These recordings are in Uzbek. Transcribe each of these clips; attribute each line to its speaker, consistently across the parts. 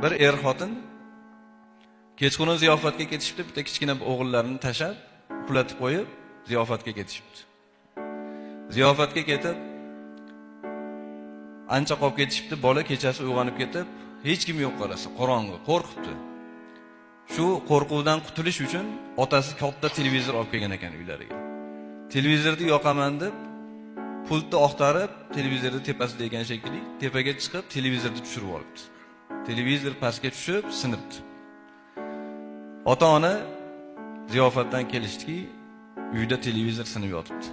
Speaker 1: Bir xotin kechqurun ziyofatga ketishibdi, bitta kichkina o'g'illarini tashab, uxlatib qo'yib, ziyofatga ketishibdi. Ziyofatga ketib, ancha qolib ketishibdi, bola kechasi uyg'onib ketib, hech kim yo'q qarasa, qorong'i, qo'rqibdi. Shu qo'rquvdan qutulish uchun otasi katta televizor olib kelgan ekan uylariga. Televizorni yoqaman deb pultni oqtarib, televizorning tepasida ekan shekilli, tepaga chiqib televizorni tushirib olibdi. Televizor pastga tushib, sinibdi. Ota-ona ziyofatdan kelishdiki, uyda televizor sinib yotibdi.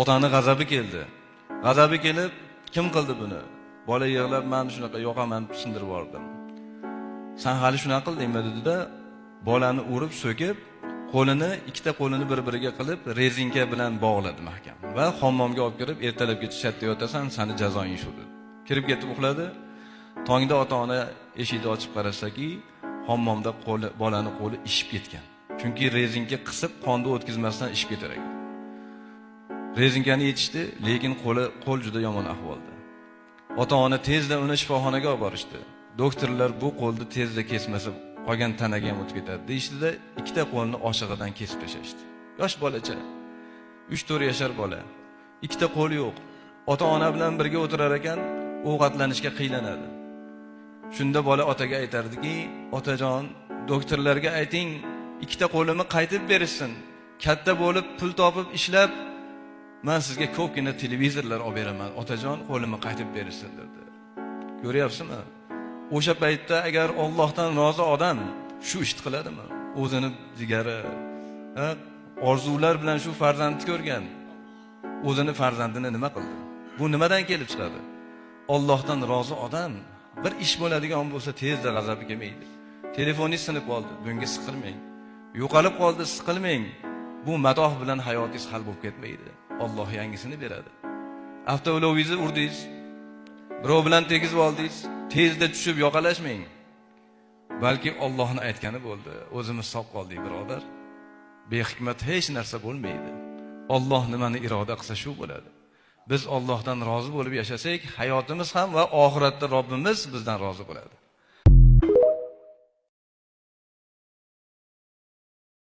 Speaker 1: Otani g'azabi keldi. G'azabi kelib, kim qildi buni? Bola yig'lab, "Men shunaqa yoqaman, sindirib yubordim." "Sen hali shunaqa qildingmi?" dedi-da, bolani urib, so'kib, ikkita qo'lini bir-biriga qilib, rezinka bilan bog'ladi mahkam va hammomga olib kirib, ertalabga chatda yotasan, seni jazoing shu dedi. Kirib ketib uxladi. Tongda ota-ona eshikni ochib qarasaki, hammomda bolani qo'li ishib ketgan. Chunki rezinka qisib, qonni o'tkazmasdan ishib ketar ekan. Rezinkani yechishdi, lekin qo'l juda yomon ahvolda. Ota-ona tezda uni shifoxonaga olib borishdi. Doktorlar bu qo'lni tezda kesmasa, qolgan tanaga ham o'tib ketadi deyishdi-da, ikkita qo'lni oshig'idan kesib tashlashdi. Yosh bolacha, 3-4 yashar bola. Ikkita qo'l yo'q. Ota-ona bilan birga o'tirar ekan, ovqatlanishga qiylanadi. Shunda bola otaga aytardiki, "Otajon, doktorlarga ayting, ikkita qo'limni qaytib berishsin. Katta bo'lib, pul topib ishlab, men sizga ko'pgina televizorlar olib beraman. Otajon, qo'limni qaytib berishsin" dedi. Ko'ryapsizmi? O'sha paytda agar Allohdan rozi odam shu ishni qiladimi? O'zini jigari, orzular bilan shu farzandni ko'rgan. O'zini farzandini nima qildi? Bu nimadan kelib chiqadi? Allohdan rozi odam bir ish bo'ladigan bo'lsa tezda g'azabi kelmaydi. Telefoningiz sinib qoldi, bunga siqilmang. Yo'qolib qoldi, siqilmang. Bu matoh bilan hayotingiz hal bo'lib ketmaydi. Alloh yangisini beradi. Avtomobilingizni urdingiz, birov bilan tegizib oldingiz, tezda tushib yoqalashmang. Balki Allohning aytgani bo'ldi. O'zimiz sog' qoldik, birodar. Behikmat hech narsa bo'lmaydi. Alloh nimani iroda qilsa shu bo'ladi. Biz Allohdan rozi bo'lib yashasak, hayotimiz ham va oxiratda Robbimiz bizdan rozi bo'ladi.